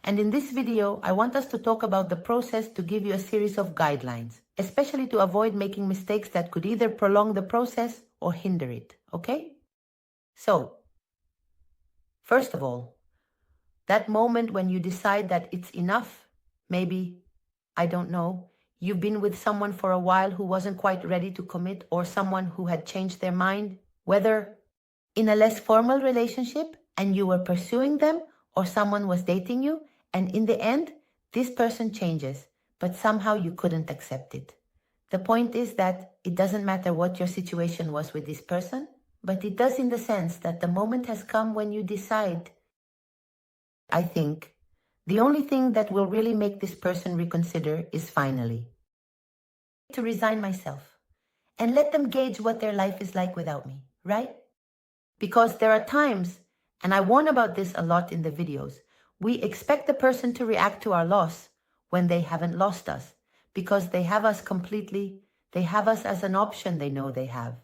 And in this video, I want us to talk about the process to give you a series of guidelines, especially to avoid making mistakes that could either prolong the process or hinder it, okay? So, first of all, that moment when you decide that it's enough, maybe, I don't know, you've been with someone for a while who wasn't quite ready to commit, or someone who had changed their mind, whether in a less formal relationship and you were pursuing them, or someone was dating you, and in the end, this person changes, but somehow you couldn't accept it. The point is that it doesn't matter what your situation was with this person, but it does in the sense that the moment has come when you decide, I think, the only thing that will really make this person reconsider is finally to resign myself and let them gauge what their life is like without me, right? Because there are times, and I warn about this a lot in the videos, we expect the person to react to our loss when they haven't lost us, because they have us completely, they have us as an option they know they have,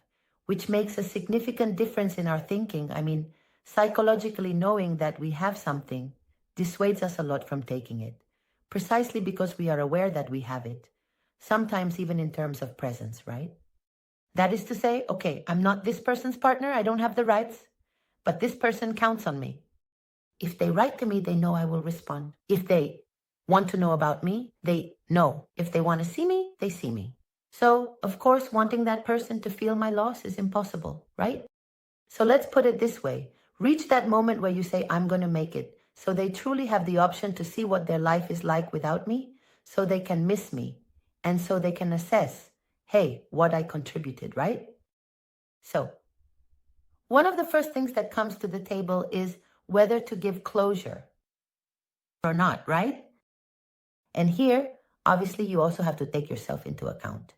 which makes a significant difference in our thinking. I mean, psychologically knowing that we have something dissuades us a lot from taking it, precisely because we are aware that we have it, sometimes even in terms of presence, right? That is to say, okay, I'm not this person's partner, I don't have the rights, but this person counts on me. If they write to me, they know I will respond. If they want to know about me, they know. If they want to see me, they see me. So, of course, wanting that person to feel my loss is impossible, right? So let's put it this way. Reach that moment where you say, I'm going to make it. So they truly have the option to see what their life is like without me, so they can miss me, and so they can assess, hey, what I contributed, right? So, one of the first things that comes to the table is whether to give closure or not, right? And here, obviously, you also have to take yourself into account.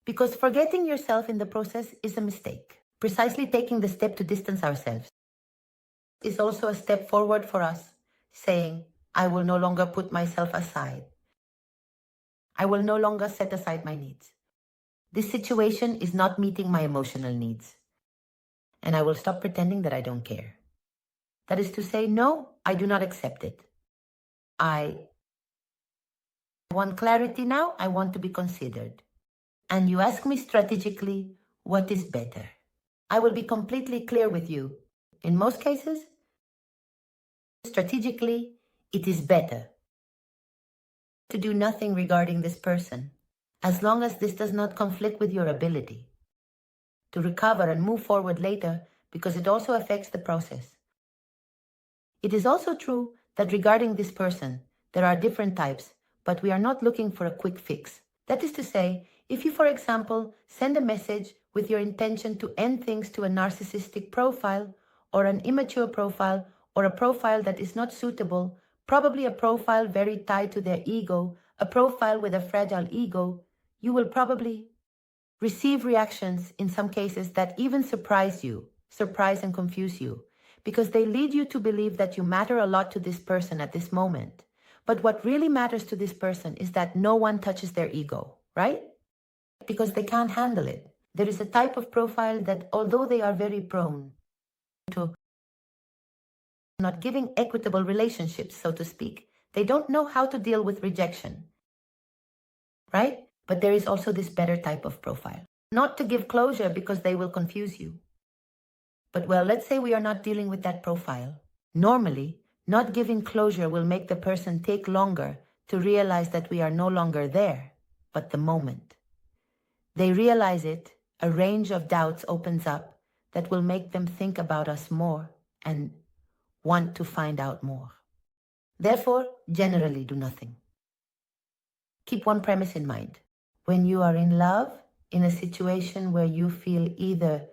Because forgetting yourself in the process is a mistake. Precisely taking the step to distance ourselves is also a step forward for us, saying, I will no longer put myself aside. I will no longer set aside my needs. This situation is not meeting my emotional needs, and I will stop pretending that I don't care. That is to say, no, I do not accept it. I want clarity now, I want to be considered. And you ask me strategically, what is better? I will be completely clear with you. In most cases, strategically, it is better to do nothing regarding this person, as long as this does not conflict with your ability to recover and move forward later, because it also affects the process. It is also true that regarding this person, there are different types, but we are not looking for a quick fix. That is to say, if you, for example, send a message with your intention to end things to a narcissistic profile, or an immature profile, or a profile that is not suitable, probably a profile very tied to their ego, a profile with a fragile ego, you will probably receive reactions in some cases that even surprise and confuse you, because they lead you to believe that you matter a lot to this person at this moment. But what really matters to this person is that no one touches their ego, right? Because they can't handle it. There is a type of profile that, although they are very prone to not giving equitable relationships, so to speak, they don't know how to deal with rejection, right? But there is also this better type of profile. Not to give closure because they will confuse you. But well, let's say we are not dealing with that profile. Normally, not giving closure will make the person take longer to realize that we are no longer there, but the moment they realize it, a range of doubts opens up that will make them think about us more and want to find out more. Therefore, generally do nothing. Keep one premise in mind. When you are in love, in a situation where you feel either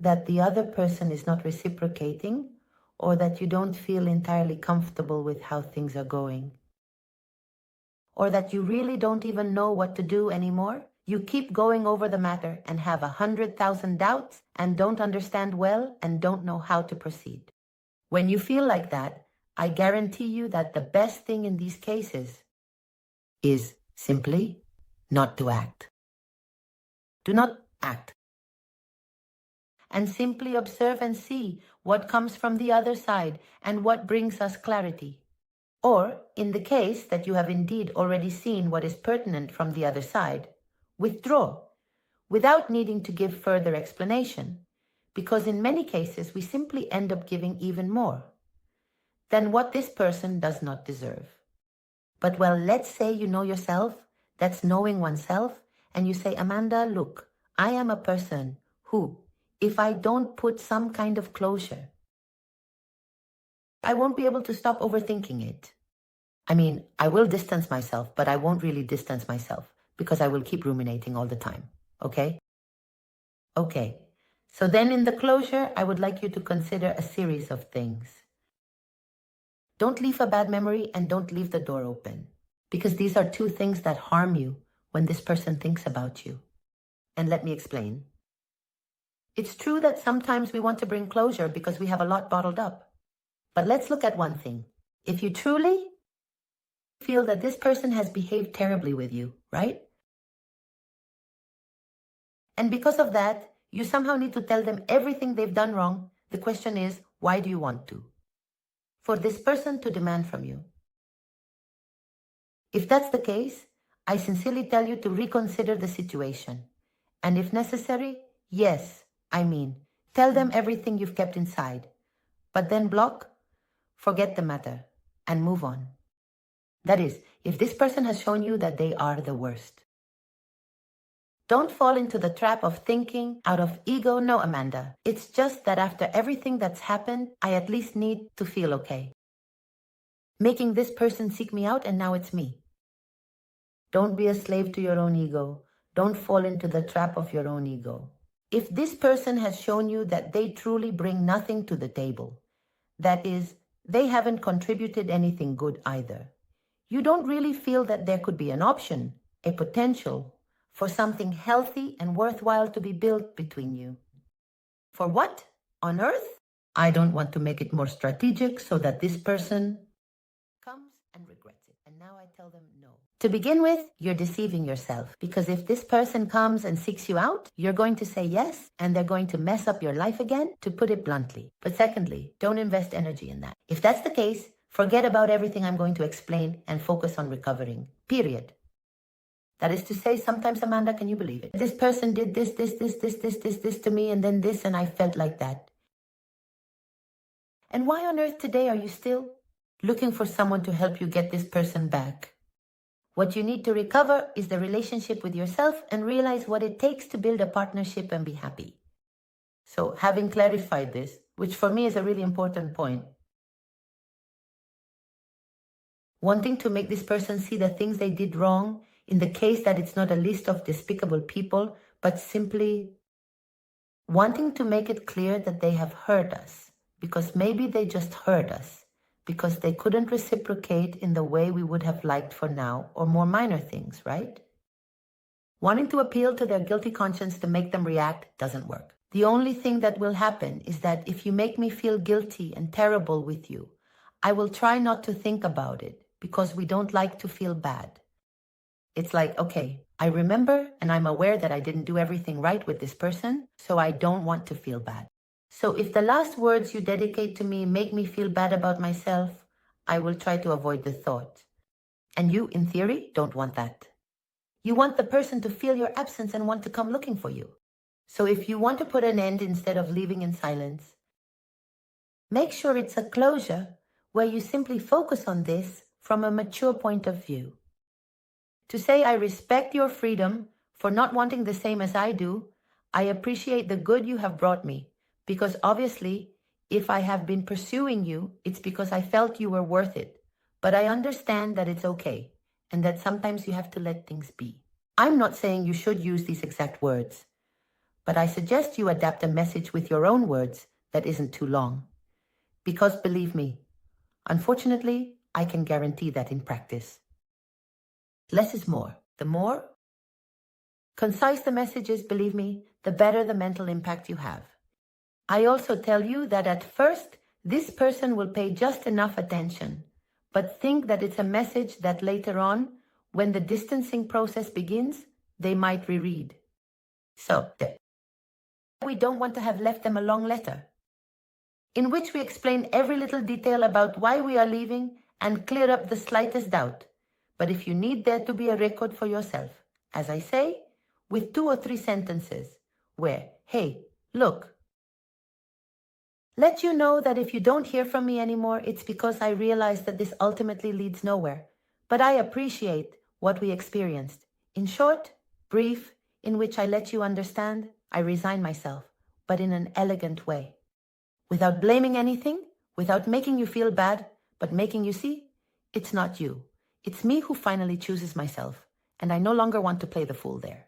that the other person is not reciprocating, or that you don't feel entirely comfortable with how things are going, or that you really don't even know what to do anymore, you keep going over the matter and have 100,000 doubts and don't understand well and don't know how to proceed. When you feel like that, I guarantee you that the best thing in these cases is simply not to act. Do not act. And simply observe and see what comes from the other side and what brings us clarity. Or, in the case that you have indeed already seen what is pertinent from the other side, withdraw without needing to give further explanation, because in many cases we simply end up giving even more than what this person does not deserve. But well, let's say you know yourself, that's knowing oneself, and you say, Amanda, look, I am a person who, if I don't put some kind of closure, I won't be able to stop overthinking it. I mean, I will distance myself, but I won't really distance myself because I will keep ruminating all the time. Okay? Okay. So then in the closure, I would like you to consider a series of things. Don't leave a bad memory and don't leave the door open, because these are two things that harm you when this person thinks about you. And let me explain. It's true that sometimes we want to bring closure because we have a lot bottled up. But let's look at one thing. If you truly feel that this person has behaved terribly with you, right? And because of that, you somehow need to tell them everything they've done wrong. The question is, why do you want to? For this person to demand from you. If that's the case, I sincerely tell you to reconsider the situation. And if necessary, yes, tell them everything you've kept inside. But then block, forget the matter, and move on. That is, if this person has shown you that they are the worst. Don't fall into the trap of thinking out of ego. No, Amanda. It's just that after everything that's happened, I at least need to feel okay. Making this person seek me out and now it's me. Don't be a slave to your own ego. Don't fall into the trap of your own ego. If this person has shown you that they truly bring nothing to the table, that is, they haven't contributed anything good either, you don't really feel that there could be an option, a potential, for something healthy and worthwhile to be built between you. For what on earth? I don't want to make it more strategic so that this person comes and regrets it. And now I tell them no. To begin with, you're deceiving yourself, because if this person comes and seeks you out, you're going to say yes, and they're going to mess up your life again, to put it bluntly. But secondly, don't invest energy in that. If that's the case, forget about everything I'm going to explain and focus on recovering. Period. That is to say, sometimes, Amanda, can you believe it? This person did this to me, and then this, and I felt like that. And why on earth today are you still looking for someone to help you get this person back? What you need to recover is the relationship with yourself and realize what it takes to build a partnership and be happy. So, having clarified this, which for me is a really important point, wanting to make this person see the things they did wrong, in the case that it's not a list of despicable people, but simply wanting to make it clear that they have hurt us, because maybe they just hurt us, because they couldn't reciprocate in the way we would have liked for now, or more minor things, right? Wanting to appeal to their guilty conscience to make them react doesn't work. The only thing that will happen is that if you make me feel guilty and terrible with you, I will try not to think about it, because we don't like to feel bad. It's like, okay, I remember and I'm aware that I didn't do everything right with this person, so I don't want to feel bad. So if the last words you dedicate to me make me feel bad about myself, I will try to avoid the thought. And you, in theory, don't want that. You want the person to feel your absence and want to come looking for you. So if you want to put an end instead of leaving in silence, make sure it's a closure where you simply focus on this from a mature point of view. To say, I respect your freedom for not wanting the same as I do. I appreciate the good you have brought me, because obviously, if I have been pursuing you, it's because I felt you were worth it. But I understand that it's okay, and that sometimes you have to let things be. I'm not saying you should use these exact words, but I suggest you adapt a message with your own words that isn't too long. Because believe me, unfortunately, I can guarantee that in practice, less is more. The more concise the message is, believe me, the better the mental impact you have. I also tell you that at first, this person will pay just enough attention, but think that it's a message that later on, when the distancing process begins, they might reread. So, we don't want to have left them a long letter, in which we explain every little detail about why we are leaving and clear up the slightest doubt. But if you need there to be a record for yourself, as I say, with 2 or 3 sentences, where, hey, look, let you know that if you don't hear from me anymore, it's because I realize that this ultimately leads nowhere. But I appreciate what we experienced. In short, brief, in which I let you understand, I resign myself, but in an elegant way. Without blaming anything, without making you feel bad, but making you see, it's not you. It's me who finally chooses myself, and I no longer want to play the fool there.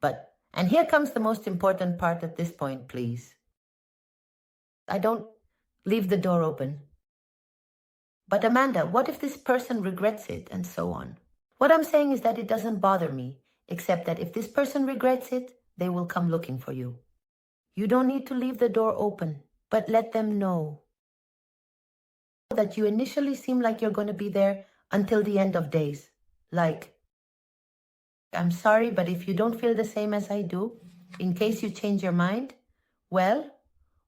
But, and here comes the most important part at this point, please. I don't leave the door open. But Amanda, what if this person regrets it and so on? What I'm saying is that it doesn't bother me, except that if this person regrets it, they will come looking for you. You don't need to leave the door open, but let them know that you initially seem like you're going to be there until the end of days. Like, I'm sorry, but if you don't feel the same as I do, in case you change your mind, well,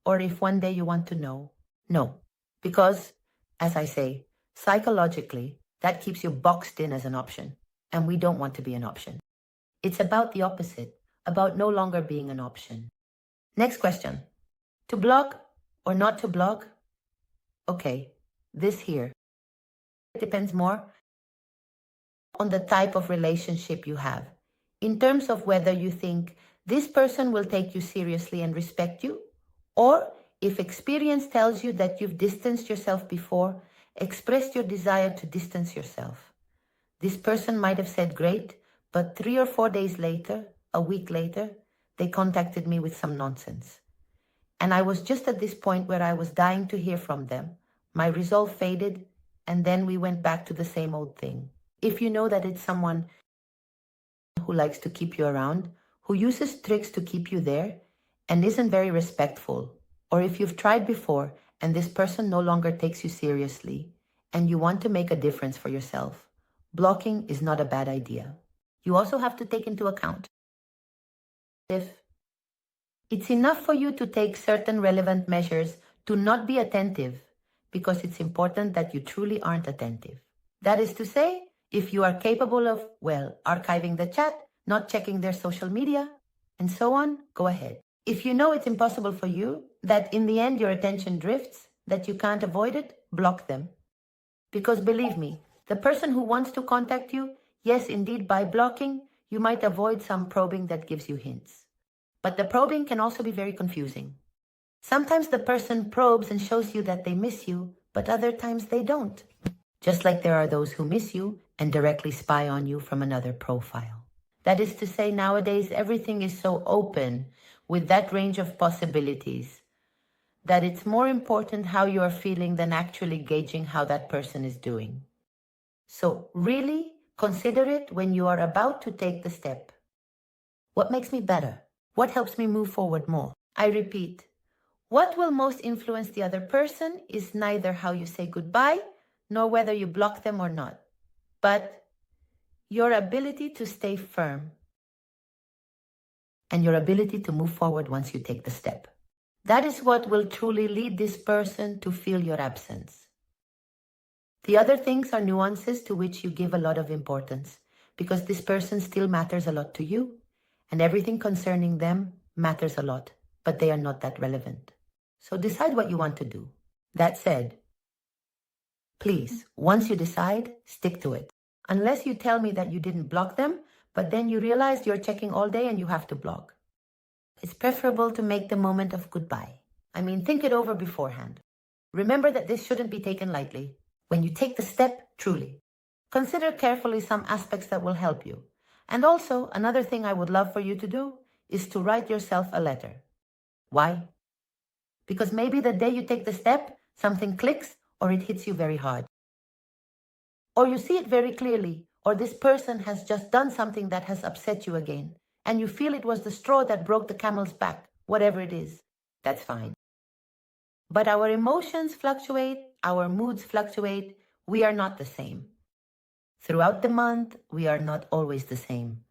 or if one day you want to know, no. Because, as I say, psychologically, that keeps you boxed in as an option, and we don't want to be an option. It's about the opposite, about no longer being an option. Next question. To block or not to block? Okay, this here. It depends more on the type of relationship you have, in terms of whether you think this person will take you seriously and respect you, or if experience tells you that you've distanced yourself before, expressed your desire to distance yourself. This person might have said great, but 3 or 4 days later, a week later, they contacted me with some nonsense. And I was just at this point where I was dying to hear from them. My resolve faded, and then we went back to the same old thing. If you know that it's someone who likes to keep you around, who uses tricks to keep you there, and isn't very respectful, or if you've tried before and this person no longer takes you seriously, and you want to make a difference for yourself, blocking is not a bad idea. You also have to take into account if it's enough for you to take certain relevant measures to not be attentive, because it's important that you truly aren't attentive. That is to say, if you are capable of, well, archiving the chat, not checking their social media, and so on, go ahead. If you know it's impossible for you, that in the end your attention drifts, that you can't avoid it, block them. Because believe me, the person who wants to contact you, yes, indeed, by blocking, you might avoid some probing that gives you hints. But the probing can also be very confusing. Sometimes the person probes and shows you that they miss you, but other times they don't. Just like there are those who miss you and directly spy on you from another profile. That is to say, nowadays everything is so open with that range of possibilities that it's more important how you are feeling than actually gauging how that person is doing. So really consider it when you are about to take the step. What makes me better? What helps me move forward more? I repeat, what will most influence the other person is neither how you say goodbye nor whether you block them or not, but your ability to stay firm and your ability to move forward once you take the step. That is what will truly lead this person to feel your absence. The other things are nuances to which you give a lot of importance, because this person still matters a lot to you, and everything concerning them matters a lot, but they are not that relevant. So decide what you want to do. That said, please, once you decide, stick to it. Unless you tell me that you didn't block them, but then you realize you're checking all day and you have to block. It's preferable to make the moment of goodbye. I mean, think it over beforehand. Remember that this shouldn't be taken lightly. When you take the step, truly, consider carefully some aspects that will help you. And also, another thing I would love for you to do is to write yourself a letter. Why? Because maybe the day you take the step, something clicks or it hits you very hard. Or you see it very clearly, or this person has just done something that has upset you again, and you feel it was the straw that broke the camel's back, whatever it is. That's fine. But our emotions fluctuate, our moods fluctuate, we are not the same. Throughout the month, we are not always the same.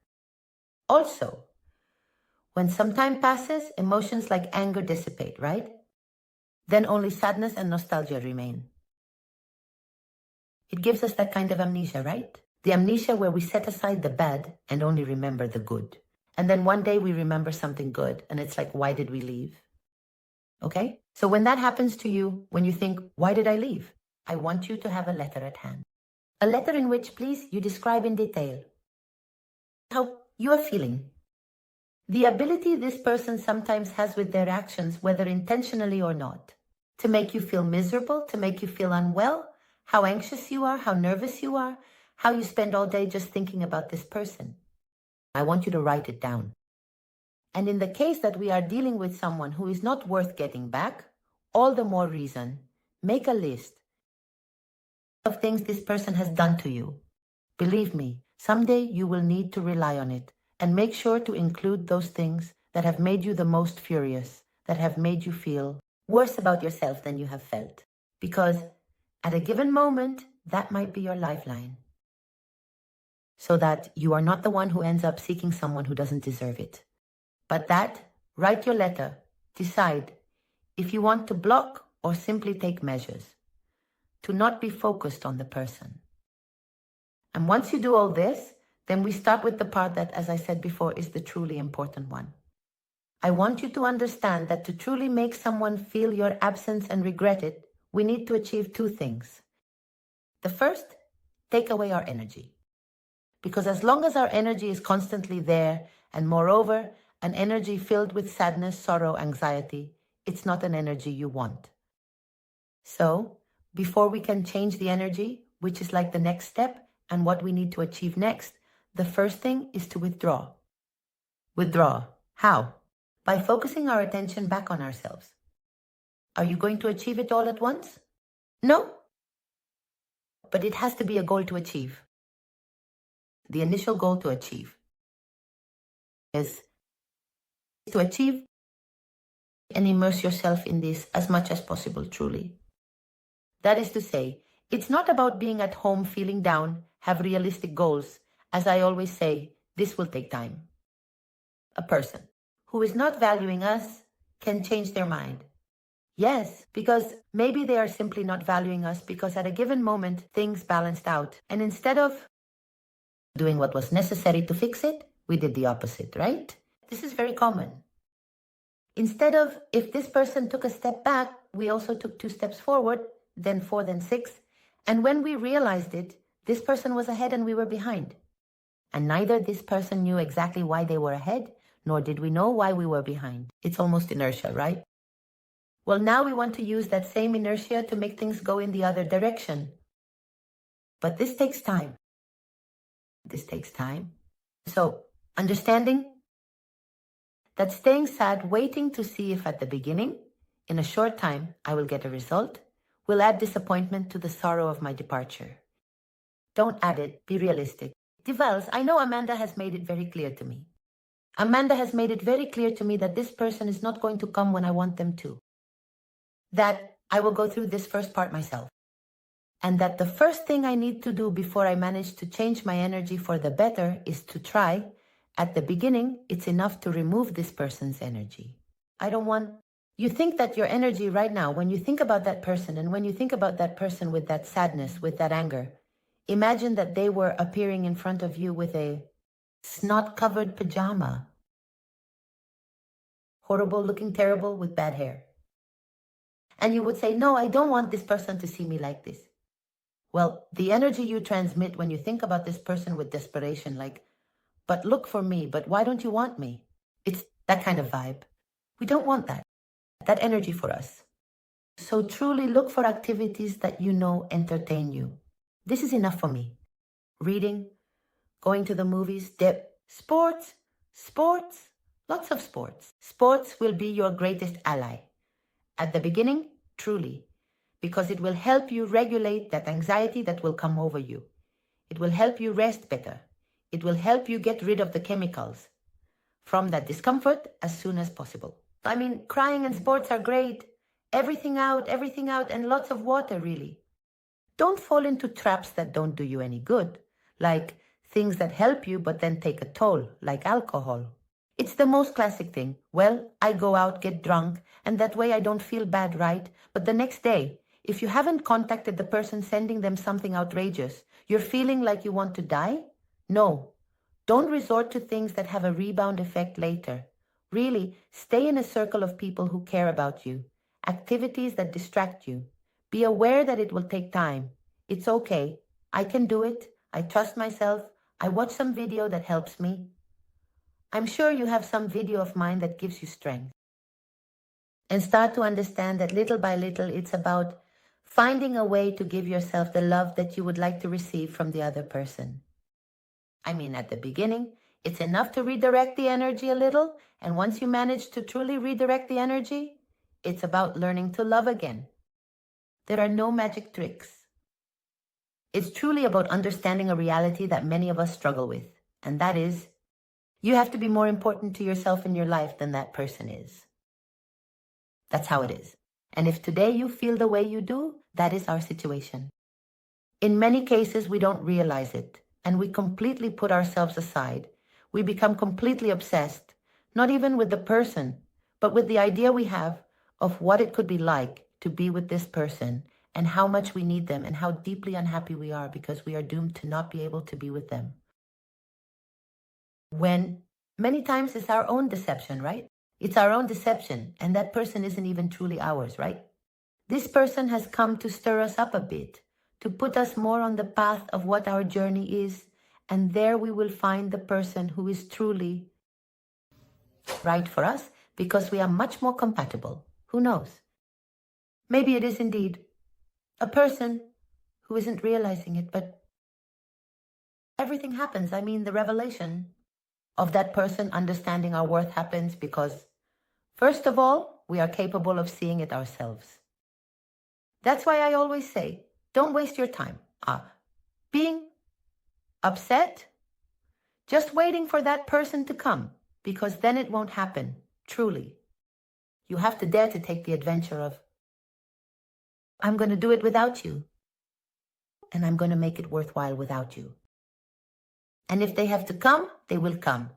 Also, when some time passes, emotions like anger dissipate, right? Then only sadness and nostalgia remain. It gives us that kind of amnesia, right? The amnesia where we set aside the bad and only remember the good. And then one day we remember something good and it's like, why did we leave? Okay? So when that happens to you, when you think, why did I leave? I want you to have a letter at hand. A letter in which, please, you describe in detail how you are feeling. The ability this person sometimes has with their actions, whether intentionally or not, to make you feel miserable, to make you feel unwell, how anxious you are, how nervous you are, how you spend all day just thinking about this person. I want you to write it down. And in the case that we are dealing with someone who is not worth getting back, all the more reason, make a list of things this person has done to you. Believe me, someday you will need to rely on it, and make sure to include those things that have made you the most furious, that have made you feel worse about yourself than you have felt. Because at a given moment, that might be your lifeline. So that you are not the one who ends up seeking someone who doesn't deserve it. But that, write your letter, decide if you want to block or simply take measures, to not be focused on the person. And once you do all this, then we start with the part that, as I said before, is the truly important one. I want you to understand that to truly make someone feel your absence and regret it, we need to achieve two things. The first, take away our energy. Because as long as our energy is constantly there, and moreover, an energy filled with sadness, sorrow, anxiety, it's not an energy you want. So, before we can change the energy, which is like the next step and what we need to achieve next, the first thing is to withdraw. Withdraw. How? By focusing our attention back on ourselves. Are you going to achieve it all at once? No. But it has to be a goal to achieve. The initial goal to achieve is to achieve and immerse yourself in this as much as possible, truly. That is to say, it's not about being at home feeling down, have realistic goals. As I always say, this will take time. A person who is not valuing us can change their mind. Yes, because maybe they are simply not valuing us because at a given moment, things balanced out. And instead of doing what was necessary to fix it, we did the opposite, right? This is very common. Instead of, if this person took a step back, we also took 2 steps forward, then 4, then 6. And when we realized it, this person was ahead and we were behind. And neither this person knew exactly why they were ahead, nor did we know why we were behind. It's almost inertia, right? Well, now we want to use that same inertia to make things go in the other direction. But this takes time. This takes time. So, understanding that staying sad, waiting to see if at the beginning, in a short time, I will get a result, will add disappointment to the sorrow of my departure. Don't add it. Be realistic. Divals, I know Amanda has made it very clear to me. Amanda has made it very clear to me that this person is not going to come when I want them to. That I will go through this first part myself. And that the first thing I need to do before I manage to change my energy for the better is to try. At the beginning, it's enough to remove this person's energy. I don't want... You think that your energy right now, when you think about that person, and when you think about that person with that sadness, with that anger, imagine that they were appearing in front of you with a snot-covered pajama. Horrible, looking terrible, with bad hair. And you would say, no, I don't want this person to see me like this. Well, the energy you transmit when you think about this person with desperation, like, but look for me, but why don't you want me? It's that kind of vibe. We don't want that energy for us. So truly look for activities that you know entertain you. This is enough for me. Reading, going to the movies, sports, lots of sports. Sports will be your greatest ally. At the beginning, truly, because it will help you regulate that anxiety that will come over you. It will help you rest better. It will help you get rid of the chemicals from that discomfort as soon as possible. I mean, crying and sports are great. Everything out, and lots of water, really. Don't fall into traps that don't do you any good, like things that help you but then take a toll, like alcohol. It's the most classic thing. Well, I go out, get drunk, and that way I don't feel bad, right? But the next day, If you haven't contacted the person sending them something outrageous, you're feeling like you want to die? No. Don't resort to things that have a rebound effect later. Really, stay in a circle of people who care about you. Activities that distract you. Be aware that it will take time. It's okay. I can do it. I trust myself. I watch some video that helps me. I'm sure you have some video of mine that gives you strength. And start to understand that little by little, it's about finding a way to give yourself the love that you would like to receive from the other person. I mean, at the beginning, it's enough to redirect the energy a little. And once you manage to truly redirect the energy, it's about learning to love again. There are no magic tricks. It's truly about understanding a reality that many of us struggle with. And that is, you have to be more important to yourself in your life than that person is. That's how it is. And if today you feel the way you do, that is our situation. In many cases, we don't realize it, and we completely put ourselves aside. We become completely obsessed, not even with the person, but with the idea we have of what it could be like to be with this person and how much we need them and how deeply unhappy we are because we are doomed to not be able to be with them. When many times it's our own deception, right? It's our own deception, and that person isn't even truly ours, right? This person has come to stir us up a bit, to put us more on the path of what our journey is, and there we will find the person who is truly right for us because we are much more compatible. Who knows? Maybe it is indeed a person who isn't realizing it, but everything happens. I mean, the revelation of that person understanding our worth happens because, first of all, we are capable of seeing it ourselves. That's why I always say, don't waste your time being upset, just waiting for that person to come, because then it won't happen, truly. You have to dare to take the adventure of, I'm going to do it without you, and I'm going to make it worthwhile without you. And if they have to come, they will come.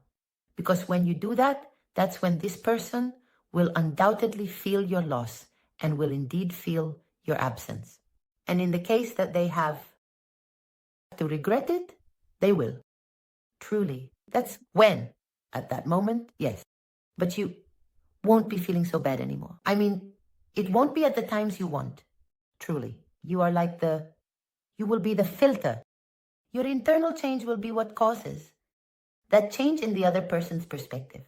Because when you do that, that's when this person will undoubtedly feel your loss and will indeed feel your absence. And in the case that they have to regret it, they will. Truly. That's when. At that moment, yes. But you won't be feeling so bad anymore. I mean, it won't be at the times you want. Truly. You are like you will be the filter. Your internal change will be what causes that change in the other person's perspective.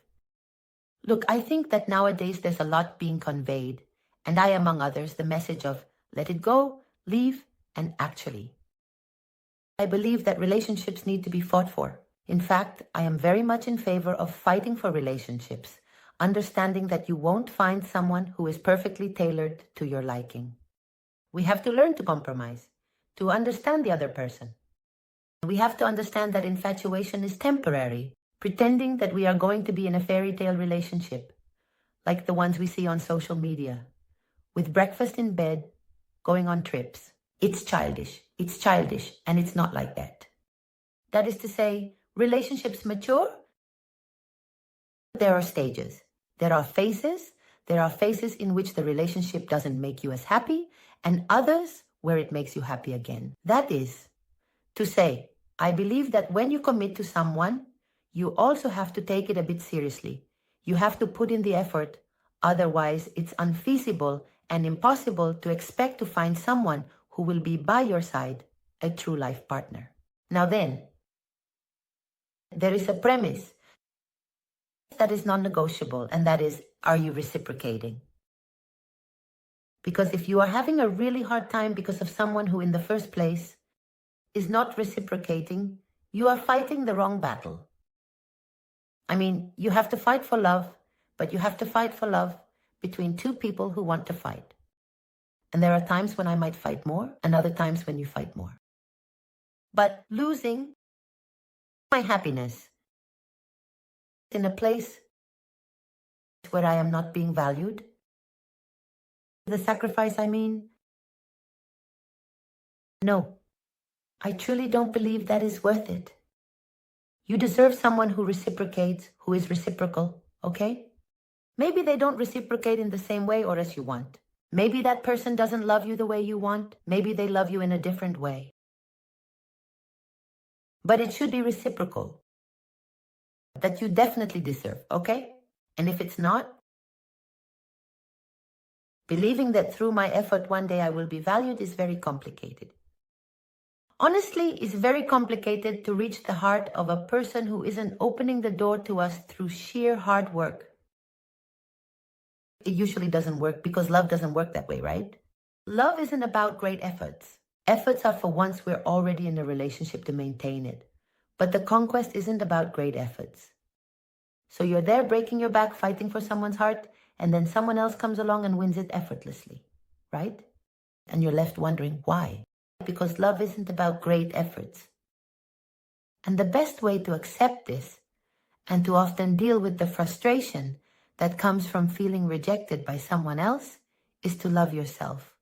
Look, I think that nowadays there's a lot being conveyed, and I, among others, the message of let it go, leave, and actually. I believe that relationships need to be fought for. In fact, I am very much in favor of fighting for relationships, understanding that you won't find someone who is perfectly tailored to your liking. We have to learn to compromise, to understand the other person. We have to understand that infatuation is temporary, pretending that we are going to be in a fairy tale relationship, like the ones we see on social media, with breakfast in bed, going on trips. It's childish, and it's not like that. That is to say, relationships mature. There are stages. There are phases. There are phases in which the relationship doesn't make you as happy, and others where it makes you happy again. That is to say, I believe that when you commit to someone, you also have to take it a bit seriously. You have to put in the effort. Otherwise, it's unfeasible and impossible to expect to find someone who will be by your side, a true life partner. Now then, there is a premise that is non-negotiable, and that is, are you reciprocating? Because if you are having a really hard time because of someone who in the first place is not reciprocating, you are fighting the wrong battle. I mean, you have to fight for love, but you have to fight for love between two people who want to fight. And there are times when I might fight more, and other times when you fight more. But losing my happiness in a place where I am not being valued, the sacrifice, I mean, no, I truly don't believe that is worth it. You deserve someone who reciprocates, who is reciprocal, okay? Maybe they don't reciprocate in the same way or as you want. Maybe that person doesn't love you the way you want. Maybe they love you in a different way. But it should be reciprocal. That you definitely deserve, okay? And if it's not, believing that through my effort one day I will be valued is very complicated. Honestly, it's very complicated to reach the heart of a person who isn't opening the door to us through sheer hard work. It usually doesn't work because love doesn't work that way, right? Love isn't about great efforts. Efforts are for once we're already in a relationship to maintain it. But the conquest isn't about great efforts. So you're there breaking your back, fighting for someone's heart, and then someone else comes along and wins it effortlessly, right? And you're left wondering why. Because love isn't about great efforts. And the best way to accept this and to often deal with the frustration that comes from feeling rejected by someone else is to love yourself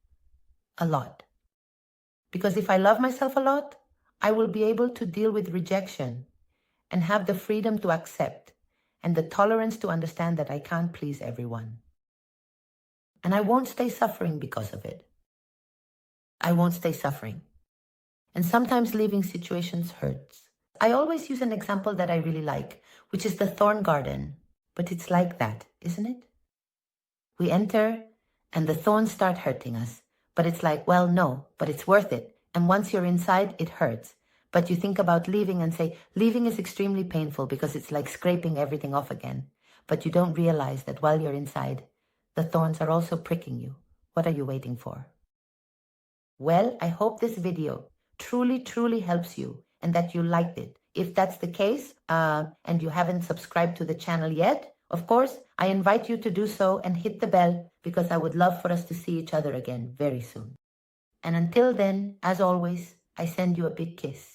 a lot. Because if I love myself a lot, I will be able to deal with rejection and have the freedom to accept and the tolerance to understand that I can't please everyone. And I won't stay suffering because of it. I won't stay suffering. And sometimes leaving situations hurts. I always use an example that I really like, which is the thorn garden. But it's like that, isn't it? We enter and the thorns start hurting us. But it's like, well, no, but it's worth it. And once you're inside, it hurts. But you think about leaving and say, leaving is extremely painful because it's like scraping everything off again. But you don't realize that while you're inside, the thorns are also pricking you. What are you waiting for? Well, I hope this video truly helps you and that you liked it. If that's the case, and you haven't subscribed to the channel yet, of course, I invite you to do so and hit the bell because I would love for us to see each other again very soon. And until then, as always, I send you a big kiss.